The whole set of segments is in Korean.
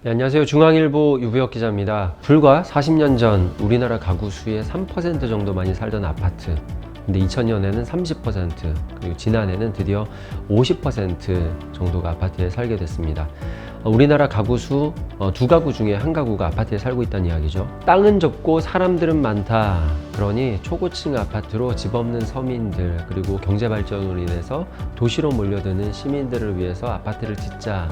네, 안녕하세요. 중앙일보 유부혁 기자입니다. 불과 40년 전 우리나라 가구 수의 3% 정도만이 살던 아파트, 근데 2000년에는 30%, 그리고 지난해는 드디어 50% 정도가 아파트에 살게 됐습니다. 우리나라 가구 수 두 가구 중에 한 가구가 아파트에 살고 있다는 이야기죠. 땅은 좁고 사람들은 많다. 그러니 초고층 아파트로 집 없는 서민들, 그리고 경제 발전으로 인해서 도시로 몰려드는 시민들을 위해서 아파트를 짓자.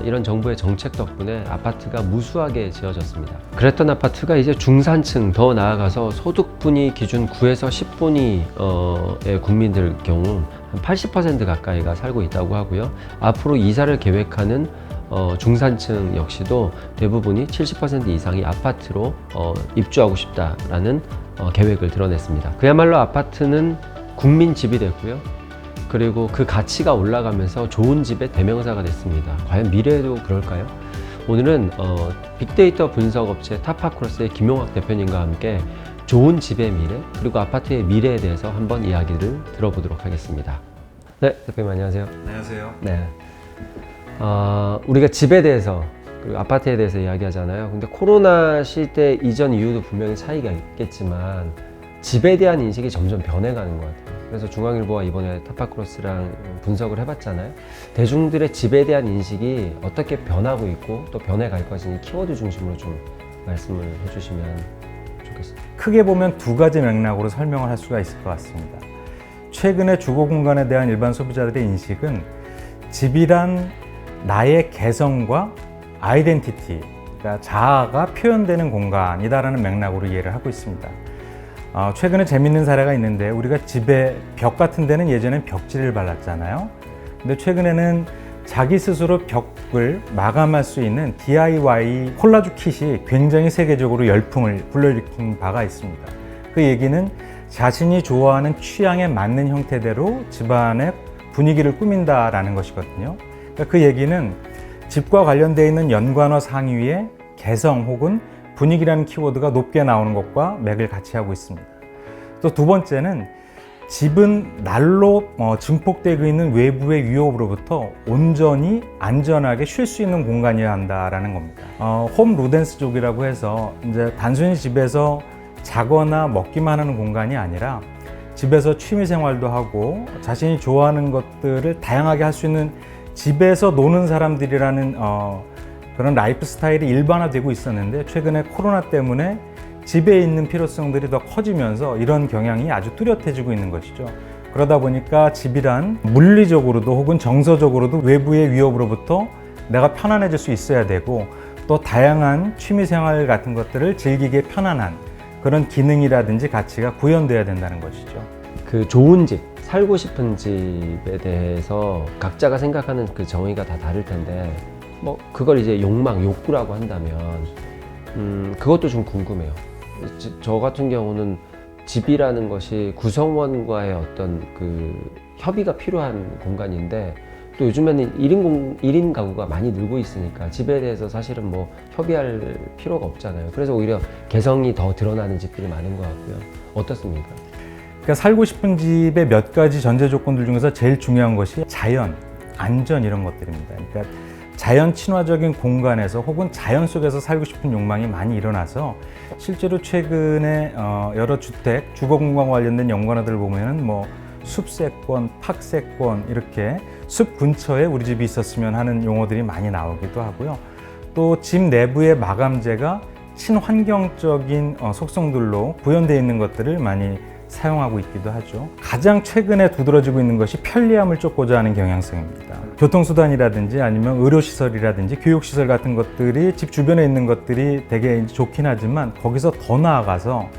이런 정부의 정책 덕분에 아파트가 무수하게 지어졌습니다. 그랬던 아파트가 이제 중산층, 더 나아가서 소득분위 기준 9에서 10분위의 국민들 경우 한 80% 가까이가 살고 있다고 하고요. 앞으로 이사를 계획하는 중산층 역시도 대부분이 70% 이상이 아파트로 입주하고 싶다라는 계획을 드러냈습니다. 그야말로 아파트는 국민 집이 됐고요. 그리고 그 가치가 올라가면서 좋은 집의 대명사가 됐습니다. 과연 미래에도 그럴까요? 오늘은 빅데이터 분석업체 타파크로스의 김용학 대표님과 함께 좋은 집의 미래, 그리고 아파트의 미래에 대해서 한번 이야기를 들어보도록 하겠습니다. 네, 대표님 안녕하세요. 안녕하세요. 네. 우리가 집에 대해서, 그리고 아파트에 대해서 이야기하잖아요. 근데 코로나 시대 이전 이후도 분명히 차이가 있겠지만 집에 대한 인식이 점점 변해가는 것 같아요. 그래서 중앙일보가 이번에 타파크로스랑 분석을 해봤잖아요. 대중들의 집에 대한 인식이 어떻게 변하고 있고 또 변해갈 것인지 키워드 중심으로 좀 말씀을 해주시면 좋겠습니다. 크게 보면 두 가지 맥락으로 설명을 할 수가 있을 것 같습니다. 최근에 주거 공간에 대한 일반 소비자들의 인식은 집이란 나의 개성과 아이덴티티, 그러니까 자아가 표현되는 공간이다라는 맥락으로 이해를 하고 있습니다. 최근에 재밌는 사례가 있는데, 우리가 집에 벽 같은 데는 예전엔 벽지를 발랐잖아요. 근데 최근에는 자기 스스로 벽을 마감할 수 있는 DIY 콜라주 킷이 굉장히 세계적으로 열풍을 불러일으킨 바가 있습니다. 그 얘기는 자신이 좋아하는 취향에 맞는 형태대로 집안의 분위기를 꾸민다라는 것이거든요. 그러니까 그 얘기는 집과 관련되어 있는 연관어 상위에 개성 혹은 분위기라는 키워드가 높게 나오는 것과 맥을 같이 하고 있습니다. 또 두 번째는 집은 날로 증폭되고 있는 외부의 위협으로부터 온전히 안전하게 쉴 수 있는 공간이어야 한다라는 겁니다. 홈 루덴스족이라고 해서 이제 단순히 집에서 자거나 먹기만 하는 공간이 아니라 집에서 취미 생활도 하고 자신이 좋아하는 것들을 다양하게 할 수 있는 집에서 노는 사람들이라는 그런 라이프 스타일이 일반화되고 있었는데, 최근에 코로나 때문에 집에 있는 필요성들이 더 커지면서 이런 경향이 아주 뚜렷해지고 있는 것이죠. 그러다 보니까 집이란 물리적으로도 혹은 정서적으로도 외부의 위협으로부터 내가 편안해질 수 있어야 되고, 또 다양한 취미생활 같은 것들을 즐기기에 편안한 그런 기능이라든지 가치가 구현돼야 된다는 것이죠. 그 좋은 집, 살고 싶은 집에 대해서 각자가 생각하는 그 정의가 다 다를 텐데, 그걸 이제 욕구라고 한다면 그것도 좀 궁금해요. 저 같은 경우는 집이라는 것이 구성원과의 어떤 그 협의가 필요한 공간인데, 또 요즘에는 1인 가구가 많이 늘고 있으니까 집에 대해서 사실은 협의할 필요가 없잖아요. 그래서 오히려 개성이 더 드러나는 집들이 많은 것 같고요. 어떻습니까? 그러니까 살고 싶은 집의 몇 가지 전제 조건들 중에서 제일 중요한 것이 자연, 안전 이런 것들입니다. 그러니까 자연 친화적인 공간에서 혹은 자연 속에서 살고 싶은 욕망이 많이 일어나서, 실제로 최근에 여러 주택, 주거공간과 관련된 연관어들을 보면은 숲세권, 팍세권, 이렇게 숲 근처에 우리 집이 있었으면 하는 용어들이 많이 나오기도 하고요. 또 집 내부의 마감재가 친환경적인 속성들로 구현되어 있는 것들을 많이 사용하고 있기도 하죠. 가장 최근에 두드러지고 있는 것이 편리함을 쫓고자 하는 경향성입니다. 교통수단이라든지 아니면 의료시설이라든지 교육시설 같은 것들이 집 주변에 있는 것들이 되게 좋긴 하지만, 거기서 더 나아가서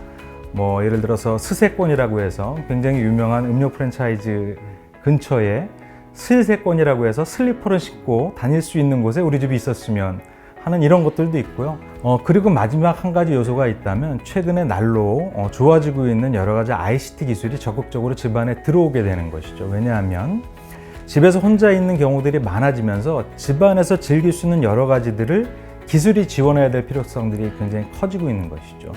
예를 들어서 스세권이라고 해서 굉장히 유명한 음료 프랜차이즈 근처에 스세권이라고 해서 슬리퍼를 신고 다닐 수 있는 곳에 우리 집이 있었으면 하는 이런 것들도 있고요. 그리고 마지막 한 가지 요소가 있다면, 최근에 날로 좋아지고 있는 여러 가지 ICT 기술이 적극적으로 집안에 들어오게 되는 것이죠. 왜냐하면 집에서 혼자 있는 경우들이 많아지면서 집안에서 즐길 수 있는 여러 가지들을 기술이 지원해야 될 필요성들이 굉장히 커지고 있는 것이죠.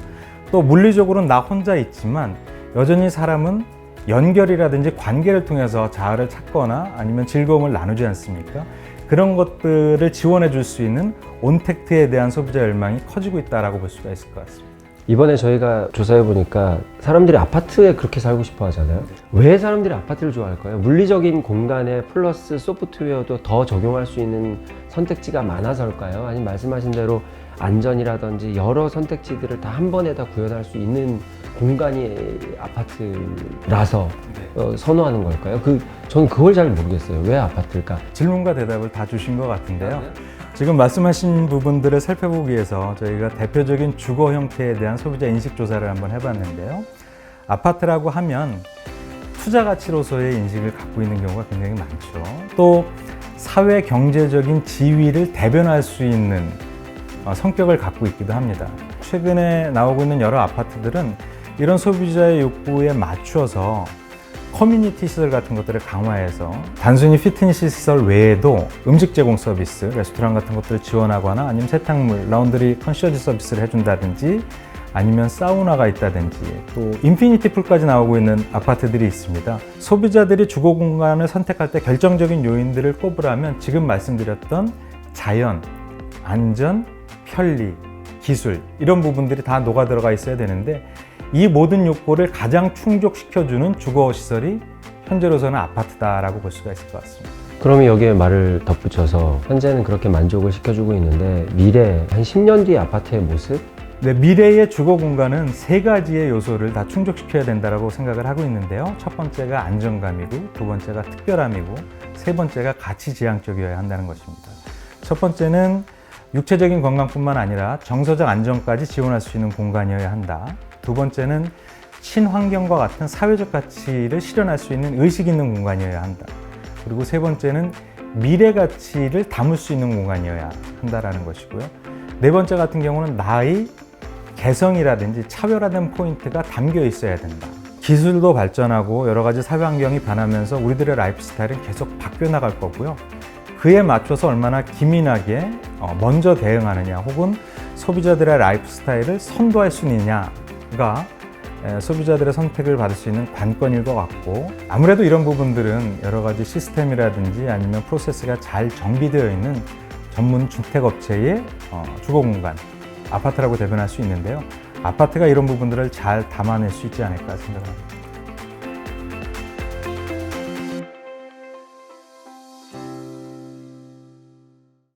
또 물리적으로는 나 혼자 있지만 여전히 사람은 연결이라든지 관계를 통해서 자아를 찾거나 아니면 즐거움을 나누지 않습니까? 그런 것들을 지원해 줄 수 있는 온택트에 대한 소비자 열망이 커지고 있다고 볼 수가 있을 것 같습니다. 이번에 저희가 조사해 보니까 사람들이 아파트에 그렇게 살고 싶어 하잖아요. 왜 사람들이 아파트를 좋아할까요? 물리적인 공간에 플러스 소프트웨어도 더 적용할 수 있는 선택지가 많아서일까요? 아니면 말씀하신 대로 안전이라든지 여러 선택지들을 다 한 번에 다 구현할 수 있는 공간이 아파트라서 선호하는 걸까요? 저는 그걸 잘 모르겠어요. 왜 아파트일까? 질문과 대답을 다 주신 것 같은데요. 지금 말씀하신 부분들을 살펴보기 위해서 저희가 대표적인 주거 형태에 대한 소비자 인식 조사를 한번 해봤는데요. 아파트라고 하면 투자 가치로서의 인식을 갖고 있는 경우가 굉장히 많죠. 또 사회 경제적인 지위를 대변할 수 있는 성격을 갖고 있기도 합니다. 최근에 나오고 있는 여러 아파트들은 이런 소비자의 욕구에 맞추어서 커뮤니티 시설 같은 것들을 강화해서 단순히 피트니스 시설 외에도 음식 제공 서비스, 레스토랑 같은 것들을 지원하거나 아니면 세탁물, 라운드리, 컨시어지 서비스를 해준다든지 아니면 사우나가 있다든지 또 인피니티 풀까지 나오고 있는 아파트들이 있습니다. 소비자들이 주거 공간을 선택할 때 결정적인 요인들을 꼽으라면 지금 말씀드렸던 자연, 안전, 편리, 기술 이런 부분들이 다 녹아 들어가 있어야 되는데 이 모든 욕구를 가장 충족시켜주는 주거시설이 현재로서는 아파트다라고 볼 수가 있을 것 같습니다. 그러면 여기에 말을 덧붙여서 현재는 그렇게 만족을 시켜주고 있는데 미래 한 10년 뒤 아파트의 모습? 네, 미래의 주거 공간은 세 가지의 요소를 다 충족시켜야 된다고 생각을 하고 있는데요. 첫 번째가 안정감이고 두 번째가 특별함이고 세 번째가 가치지향적이어야 한다는 것입니다. 첫 번째는 육체적인 건강뿐만 아니라 정서적 안정까지 지원할 수 있는 공간이어야 한다. 두 번째는 친환경과 같은 사회적 가치를 실현할 수 있는 의식 있는 공간이어야 한다. 그리고 세 번째는 미래 가치를 담을 수 있는 공간이어야 한다라는 것이고요. 네 번째 같은 경우는 나의 개성이라든지 차별화된 포인트가 담겨 있어야 된다. 기술도 발전하고 여러 가지 사회 환경이 변하면서 우리들의 라이프 스타일은 계속 바뀌어 나갈 거고요. 그에 맞춰서 얼마나 기민하게 먼저 대응하느냐 혹은 소비자들의 라이프 스타일을 선도할 수 있느냐가 소비자들의 선택을 받을 수 있는 관건일 것 같고 아무래도 이런 부분들은 여러 가지 시스템이라든지 아니면 프로세스가 잘 정비되어 있는 전문 주택업체의 주거공간, 아파트라고 대변할 수 있는데요. 아파트가 이런 부분들을 잘 담아낼 수 있지 않을까 생각합니다.